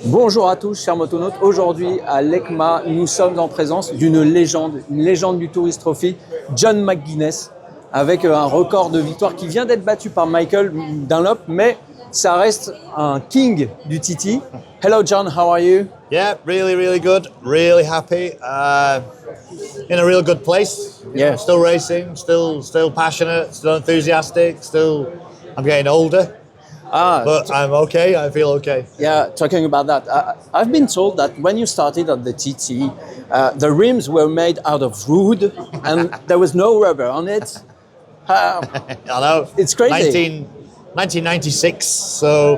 Bonjour à tous, chers motonautes. Aujourd'hui, à l'ECMA, nous sommes en présence d'une légende, une légende du Tourist Trophy, John McGuinness, avec un record de victoire qui vient d'être battu par Michael Dunlop, mais ça reste un king du TT. Hello, John, how are you? Yeah, really good. Really happy. In a real good place. Yeah. Still racing. Still passionate. Still enthusiastic. I'm getting older, but I'm okay. I feel okay. Yeah, talking about that, I've been told that when you started at the TT, the rims were made out of wood and there was no rubber on it. I know. It's crazy. 1996. So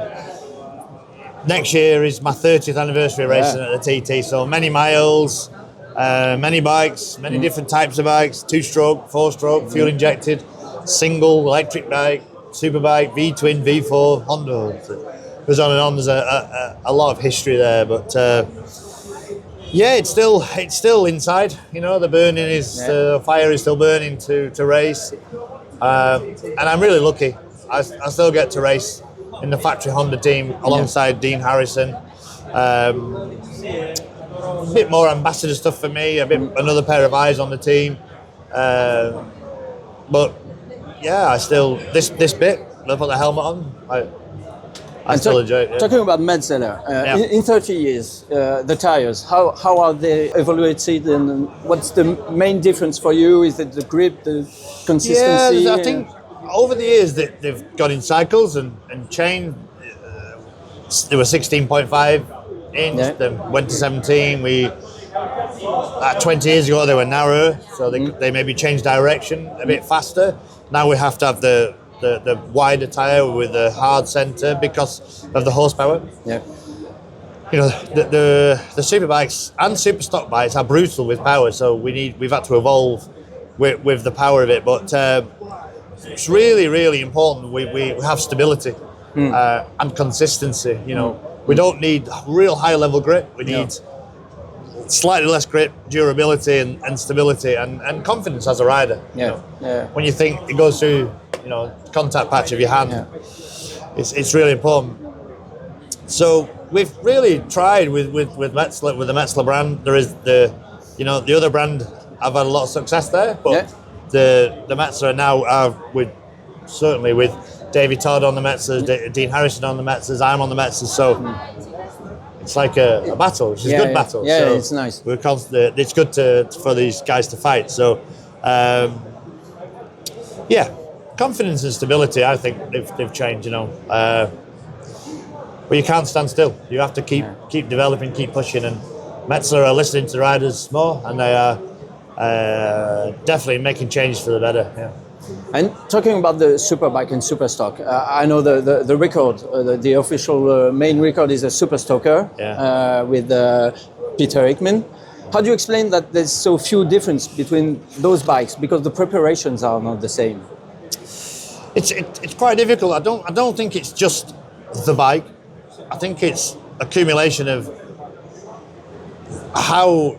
next year is my 30th anniversary racing at the TT. So many miles, many bikes, many different types of bikes: 2-stroke, 4-stroke, fuel injected, single, electric bike, superbike, V-twin, V4, Honda. It goes on and on. There's a lot of history there, but yeah, it's still inside. You know, the burning is fire is still burning to race, and I'm really lucky. I still get to race in the factory Honda team alongside Dean Harrison. A bit more ambassador stuff for me, another pair of eyes on the team. But yeah, I still this bit. I put the helmet on. I still enjoy it. Yeah. Talking about Metzeler, in 30 years, the tires, how are they evaluated, and what's the main difference for you? Is it the grip, the consistency? Yeah, I think over the years they've gone in cycles and changed. They were 16.5 inch, then went to 17. 20 years ago they were narrower, so they maybe changed direction a bit faster. Now we have to have the wider tyre with the hard centre because of the horsepower. Yeah. You know, the super bikes and super stock bikes are brutal with power, so we've had to evolve with the power of it. But it's really important we have stability and consistency. You know, we don't need real high level grip. We need slightly less grip, durability and stability and confidence as a rider. Yeah. You know? When you think it goes through, you know, contact patch of your hand, it's really important. So we've really tried with Metzeler, with the Metzeler brand. There is the other brand. I've had a lot of success there, but the Metzeler now are with Davey Todd on the Metzelers, Dean Harrison on the Metzelers, I'm on the Metzelers. So it's like a battle, which is a good battle. Yeah, so it's nice. It's good for these guys to fight. So confidence and stability, I think they've changed. You know, but you can't stand still. You have to keep developing, keep pushing. And Metzeler are listening to the riders more, and they are definitely making changes for the better. Yeah. And talking about the Superbike and Superstock, I know the record, the official main record is a Superstocker with Peter Hickman. How do you explain that there's so few difference between those bikes, because the preparations are not the same? It's quite difficult. I don't think it's just the bike. I think it's accumulation of how,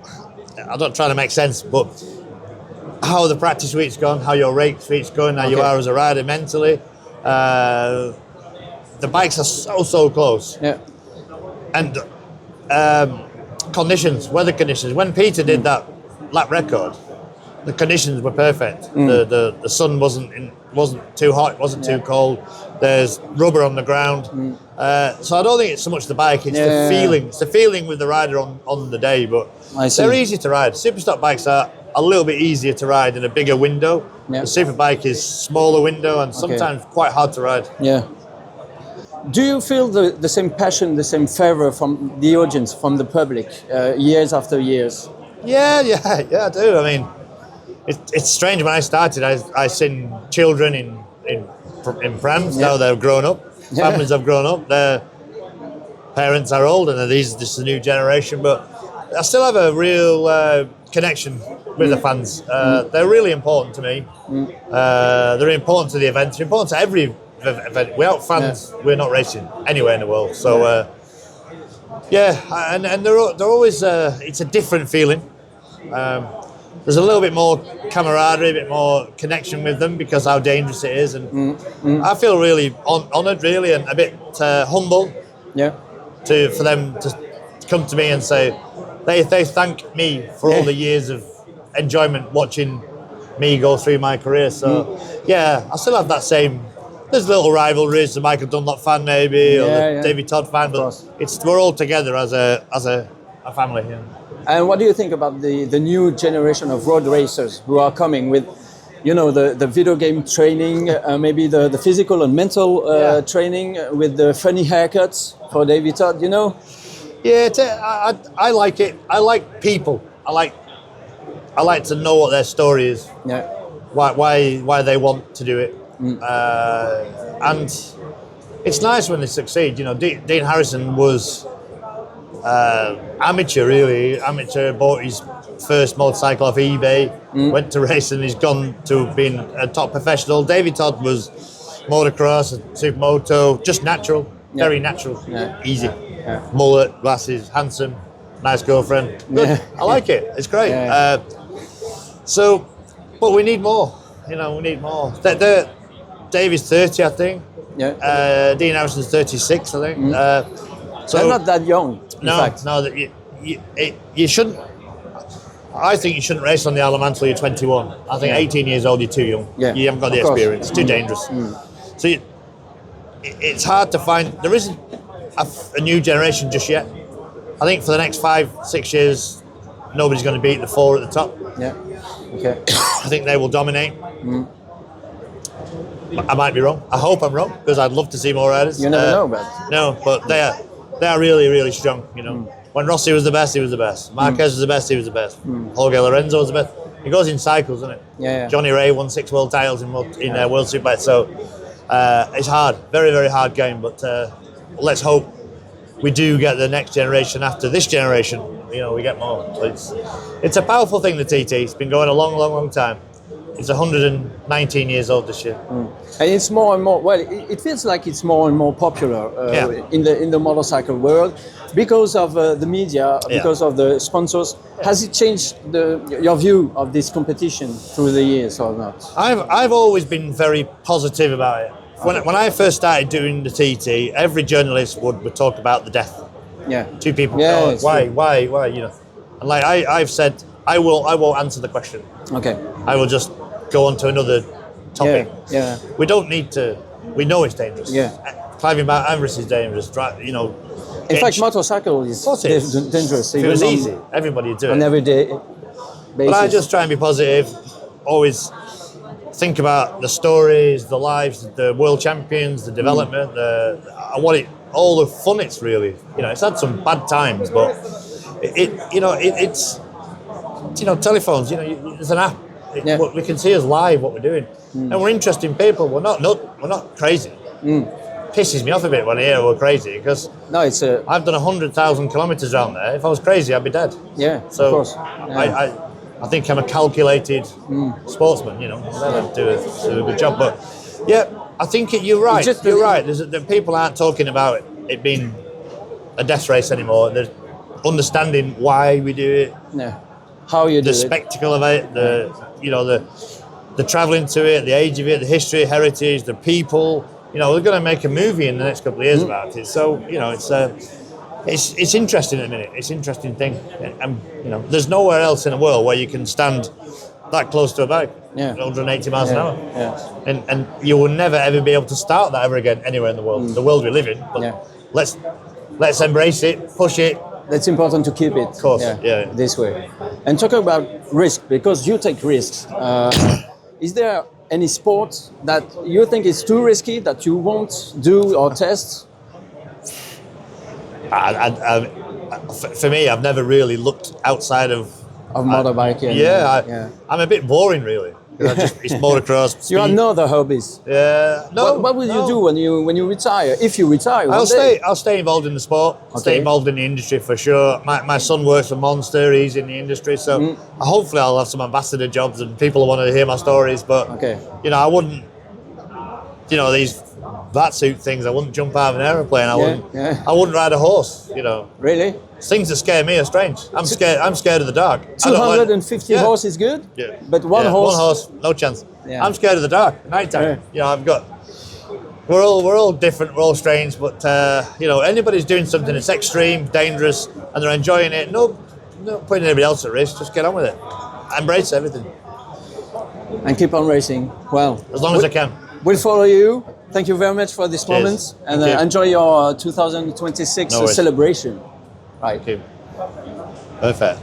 I'm not trying to make sense, but how the practice week's gone, how your race week's going, how you are as a rider mentally. The bikes are so close. Yeah. And weather conditions. When Peter did that lap record, the conditions were perfect. The sun wasn't too hot, wasn't too cold. There's rubber on the ground. So I don't think it's so much the bike, it's the feeling. It's the feeling with the rider on the day, but they're easy to ride. Superstock bikes are a little bit easier to ride in a bigger window. The Superbike is smaller window and sometimes quite hard to ride. Yeah. Do you feel the same passion, the same fervor from the audience, from the public, years after years? Yeah, I do. I mean, it's strange. When I started, I seen children in prams. Now they're grown up. Families have grown up. Their parents are old, and this is the new generation. But I still have a real connection with the fans. They're really important to me. They're important to the event. They're important to every event. Without fans, we're not racing anywhere in the world. So and they're always. It's a different feeling. There's a little bit more camaraderie, a bit more connection with them because how dangerous it is, and I feel really honoured, really, and a bit humble. Yeah. for them to come to me and say they thank me for all the years of enjoyment watching me go through my career. So yeah, I still have that same. There's little rivalries, the Michael Dunlop fan maybe, or the Davy Todd fan, but we're all together as a family. Yeah. And what do you think about the new generation of road racers who are coming with, you know, the video game training, maybe the physical and mental training with the funny haircuts for Davy Todd, you know? Yeah, I like it. I like people. I like to know what their story is. Yeah. Why they want to do it. And it's nice when they succeed. You know, Dean Harrison was amateur, really. Amateur, bought his first motorcycle off eBay, went to racing, he's gone to being a top professional. Davy Todd was motocross, supermoto, just natural, very natural, easy. Yeah. Mullet, glasses, handsome, nice girlfriend. Good. Yeah. I like it. It's great. Yeah. But we need more. You know, we need more. Davy's 30, I think. Yeah. Dean Harrison's 36, I think. So they're not that young. No, that you shouldn't. I think you shouldn't race on the Isle of Man until you're 21. I think 18 years old, you're too young. Yeah. You haven't got the experience. It's too dangerous. So it's hard to find. There isn't a new generation just yet. I think for the next 5-6 years, nobody's going to beat the four at the top. Yeah. Okay. I think they will dominate. I might be wrong. I hope I'm wrong because I'd love to see more riders. You never know, but no, but they are really, really strong. You know, when Rossi was the best, he was the best. Marquez was the best, he was the best. Jorge Lorenzo was the best. It goes in cycles, doesn't it? Yeah. Johnny Ray won 6 world titles in World Superbike. So it's hard, very, very hard game. But let's hope we do get the next generation after this generation. You know, we get more. So it's a powerful thing, the TT. It's been going a long, long, long time. It's 119 years old this year. And it's more and more, well, it feels like it's more and more popular in the motorcycle world because of the media, because of the sponsors. Has it changed your view of this competition through the years or not? I've always been very positive about it. When I first started doing the TT, every journalist would talk about the death. Yeah. 2 people. Yeah, why, you know? And like I've said, I won't answer the question. Okay. I will just go on to another topic. Yeah. We don't need to. We know it's dangerous. Yeah. Climbing Mount Everest is dangerous. You know. In fact, motorcycle is dangerous. If it was easy, everybody would do it. On every day basis. But I just try and be positive. Always think about the stories, the lives, the world champions, the development, all the fun it's really. You know, it's had some bad times, but it's telephones. You know, there's an app. We can see us live what we're doing, and we're interesting people. We're not crazy. Pisses me off a bit when I hear we're crazy because I've done 100,000 kilometers around there. If I was crazy, I'd be dead. Yeah, so of course. Yeah. I think I'm a calculated sportsman. You know, I do a good job. But yeah, I think you're right. You're right. People aren't talking about it being a death race anymore. They're understanding why we do it. Yeah. How you do the spectacle of it, the travelling to it, the age of it, the history, heritage, the people. You know, we're going to make a movie in the next couple of years about it. So you know, it's interesting at the minute. It's an interesting thing, and you know, there's nowhere else in the world where you can stand that close to a bike, 180 miles an hour, and you will never ever be able to start that ever again anywhere in the world. The world we live in. But let's embrace it, push it. It's important to keep it, of course, this way. And talking about risk, because you take risks, is there any sport that you think is too risky that you won't do or test? For me, I've never really looked outside of motorbike. I'm a bit boring, really. It's motocross. You have no other hobbies. No. What will you do when you retire? If you retire, I'll stay involved in the sport. Stay involved in the industry for sure. My son works for Monster. He's in the industry, so hopefully I'll have some ambassador jobs and people want to hear my stories. But you know, I wouldn't. You know, these suit things. I wouldn't jump out of an aeroplane. I wouldn't ride a horse. You know. Really? Things that scare me are strange. I'm scared of the dark. 250 horse is good. But one horse. One horse, no chance. I'm scared of the dark. Nighttime. You know, I've got we're all different. We're all strange, but you know, anybody's doing something that's extreme, dangerous, and they're enjoying it. No putting anybody else at risk. Just get on with it. Embrace everything. And keep on racing. Well, As long as I can. We'll follow you. Thank you very much for this moment, and Thank you. enjoy your 2026 No worries. celebration. Right. Thank you. Perfect.